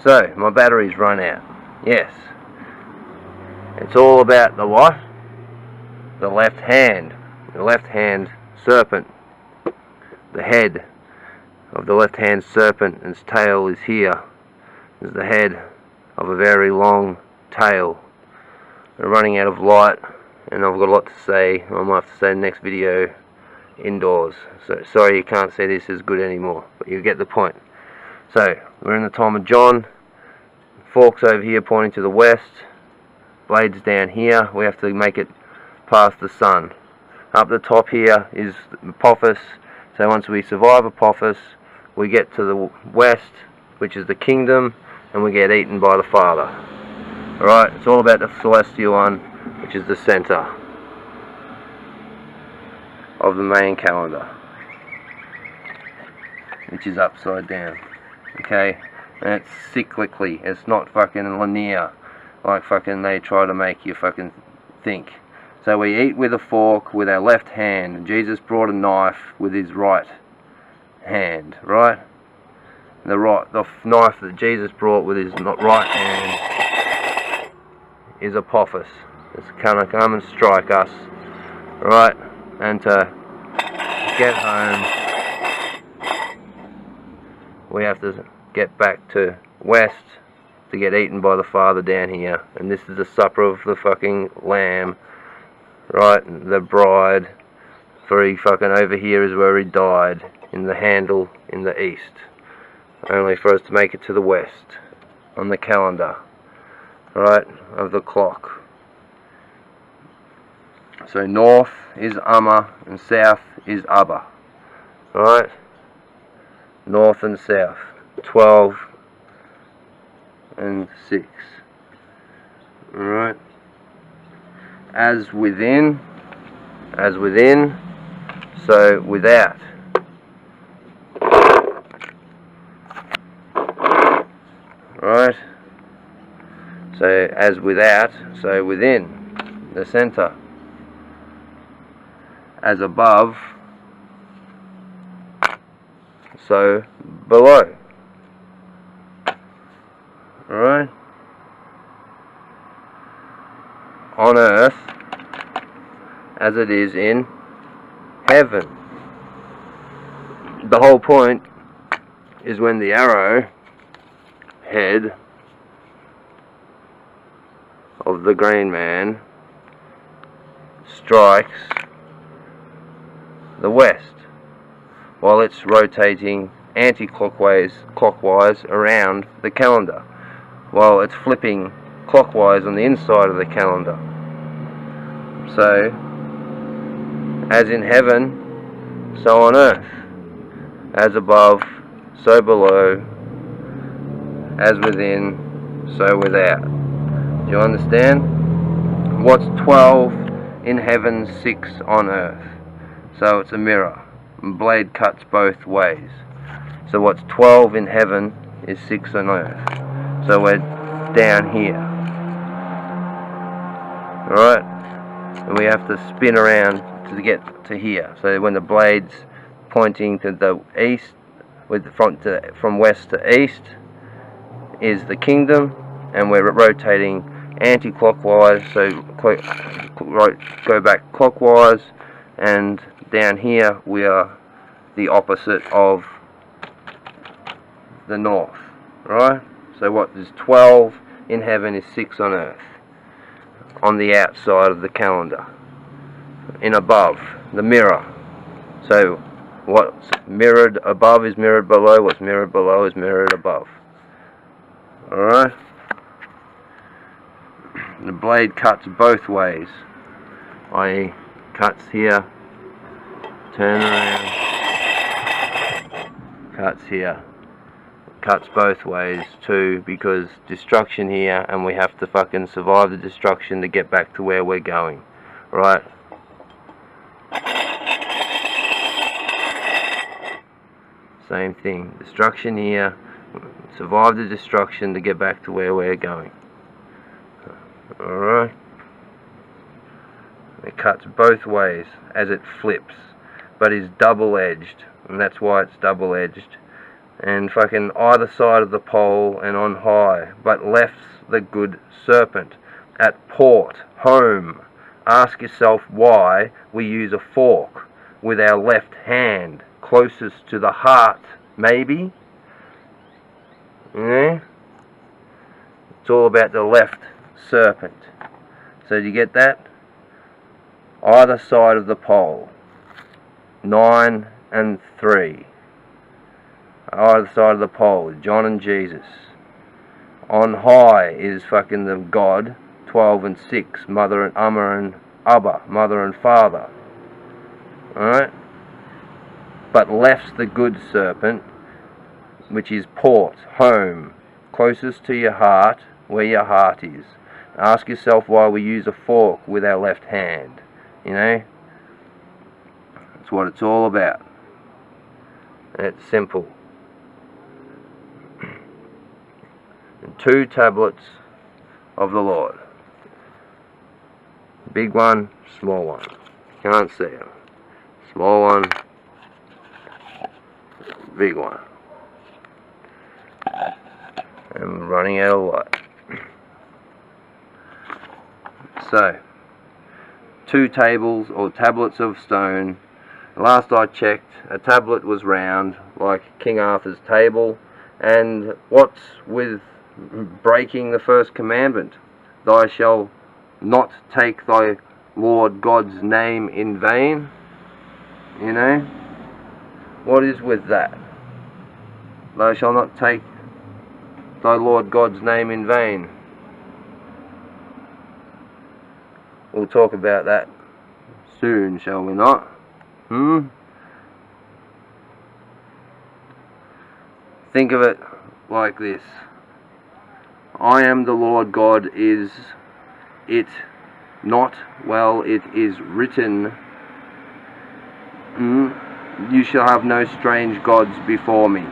So, my battery's run out. Yes. It's all about the what? The left hand. The left hand serpent. The head of the left hand serpent, and its tail is here. Is the head of a very long tail. We're running out of light, and I've got a lot to say. I might have to say in the next video indoors. So sorry you can't see this as good anymore, but you get the point. So we're in the time of John. Forks over here pointing to the west. Blades down here. We have to make it past the sun. Up the top here is Apophis. So once we survive Apophis, we get to the west, which is the kingdom, and we get eaten by the Father. Alright, it's all about the celestial one, which is the center of the main calendar, which is upside down. Okay, and it's cyclically, it's not fucking linear like fucking they try to make you fucking think. So we eat with a fork with our left hand, and Jesus brought a knife with his right hand, right? The knife that Jesus brought with his right hand is Apophis. It's gonna come and strike us, right? And to get home, we have to get back to west to get eaten by the Father down here. And this is the supper of the fucking Lamb, right? The bride. For he fucking over here is where he died, in the handle in the east. Only for us to make it to the west on the calendar, right, of the clock. So north is Amma and south is Abba, right? North and south, 12 and 6, right? As within, so without. Right? So as without, so within, the center. As above, so below. Alright? On earth, as it is in heaven. The whole point is when the arrow head of the green man strikes the west while it's rotating anti-clockwise around the calendar, while it's flipping clockwise on the inside of the calendar. So as in heaven, so on earth. As above, so below. As within, so without. Do you understand? What's 12 in heaven, 6 on earth? So it's a mirror. Blade cuts both ways. So what's 12 in heaven is 6 on earth. So we're down here. Alright? And we have to spin around to get to here. So when the blade's pointing to the east, with the front from west to east, is the kingdom, and we're rotating anti-clockwise, so go back clockwise, and down here we are the opposite of the north, right? So what is 12 in heaven is 6 on earth, on the outside of the calendar, in above, the mirror. So what's mirrored above is mirrored below, what's mirrored below is mirrored above. Alright? The blade cuts both ways, i.e. cuts here, turn around, cuts here. Cuts both ways too, because destruction here, and we have to fucking survive the destruction to get back to where we're going. Right? Same thing. Destruction here, survive the destruction to get back to where we're going. Alright? It cuts both ways as it flips, but is double-edged, and that's why it's double-edged. and fucking either side of the pole and on high, but left's the good serpent. At port, home. Ask yourself why we use a fork with our left hand, closest to the heart, maybe? Yeah? It's all about the left serpent. So do you get that? Either side of the pole. 9 and 3. Either side of the pole, John and Jesus. On high is fucking the God, 12 and 6, Mother and Amma and Abba, Mother and Father. Alright? But left's the good serpent, which is port, home, closest to your heart, where your heart is. Ask yourself why we use a fork with our left hand. You know? That's what it's all about. It's simple. And 2 tablets of the Lord. Big one, small one. Can't see them. Small one, big one. I'm running out of light. So, 2 tables or tablets of stone. Last I checked, a tablet was round, like King Arthur's table. And what's with breaking the first commandment? Thou shalt not take thy Lord God's name in vain. You know? What is with that? Thou shalt not take thy Lord God's name in vain. We'll talk about that soon, shall we not? Think of it like this. I am the Lord God, is it not? Well, it is written, you shall have no strange gods before me.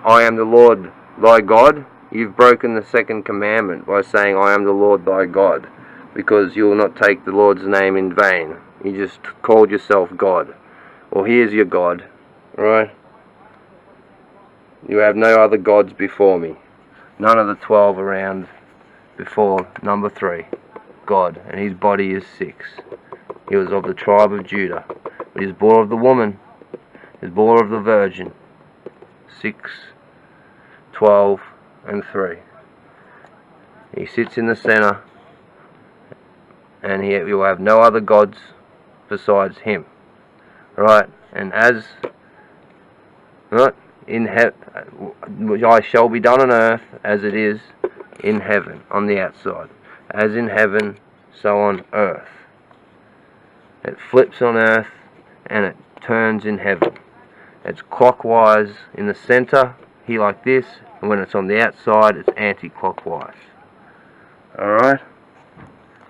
I am the Lord thy God. You've broken the second commandment by saying I am the Lord thy God, because you will not take the Lord's name in vain. You just called yourself God. Well, here's your God, right? You have no other gods before me. None of the 12 around before number 3. God, and his body is 6. He was of the tribe of Judah, but he was born of the woman. He was born of the virgin. 6, 12, and 3. He sits in the center, and he will have no other gods besides him. Right? And as right in heaven, I shall be done on earth as it is in heaven, on the outside. As in heaven, so on earth. It flips on earth and it turns in heaven. It's clockwise in the center, here like this, and when it's on the outside, it's anti-clockwise. Alright?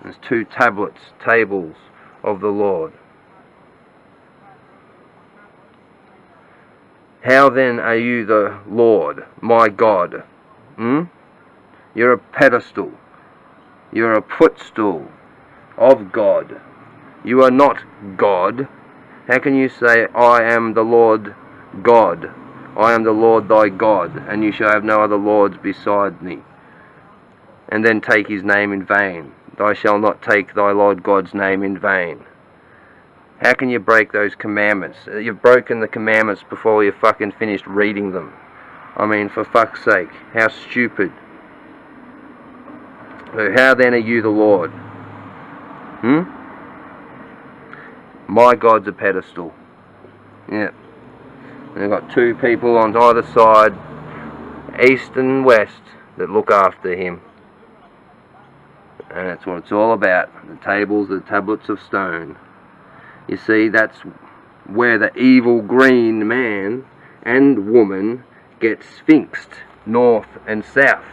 There's 2 tablets, tables of the Lord. How then are you the Lord, my God? You're a pedestal. You're a footstool of God. You are not God. How can you say, I am the Lord God? I am the Lord thy God, and you shall have no other lords beside me. And then take his name in vain. Thou shalt not take thy Lord God's name in vain. How can you break those commandments? You've broken the commandments before you fucking finished reading them. I mean, for fuck's sake, how stupid. So how then are you the Lord? My God's a pedestal. Yeah. And they've got 2 people on either side, east and west, that look after him. And that's what it's all about. The tables, the tablets of stone. You see, that's where the evil green man and woman get sphinxed, north and south.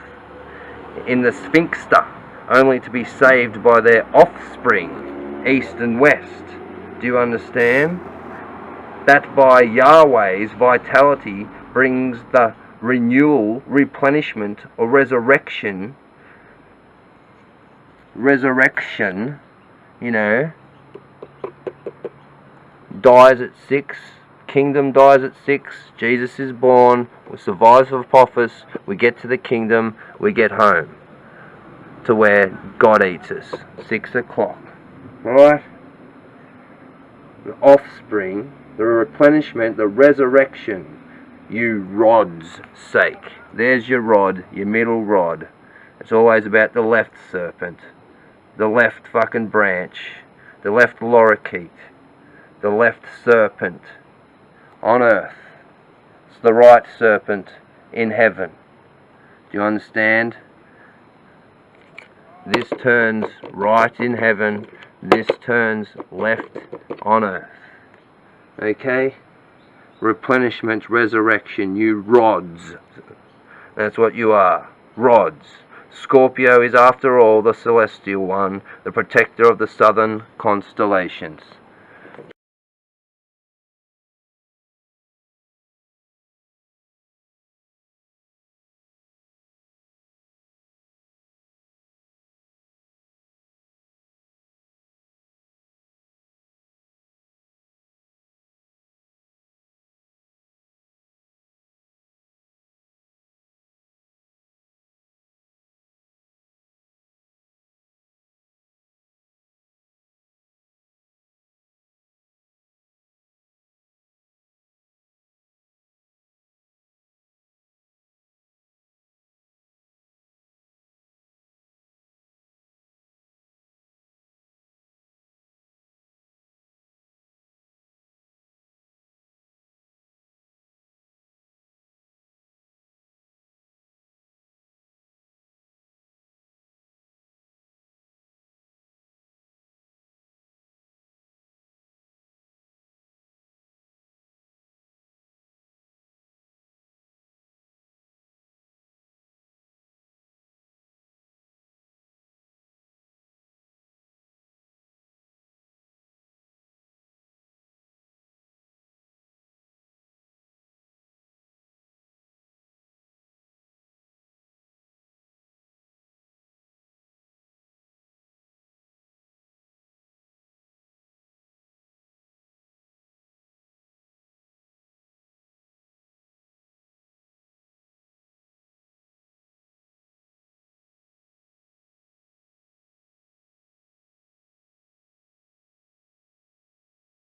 In the sphinxter, only to be saved by their offspring, east and west. Do you understand? That by Yahweh's vitality brings the renewal, replenishment, or resurrection, you know, dies at 6. Kingdom dies at 6. Jesus is born. We survive Apophis. We get to the kingdom. We get home to where God eats us. 6 o'clock. Alright? The offspring, the replenishment, the resurrection. You rod's sake. There's your rod, your middle rod. It's always about the left serpent. The left fucking branch. The left lorikeet. The left serpent. On earth. It's the right serpent in heaven. Do you understand? This turns right in heaven. This turns left on earth. Okay? Replenishment, resurrection, you rods. That's what you are. Rods. Scorpio is after all the celestial one, the protector of the southern constellations.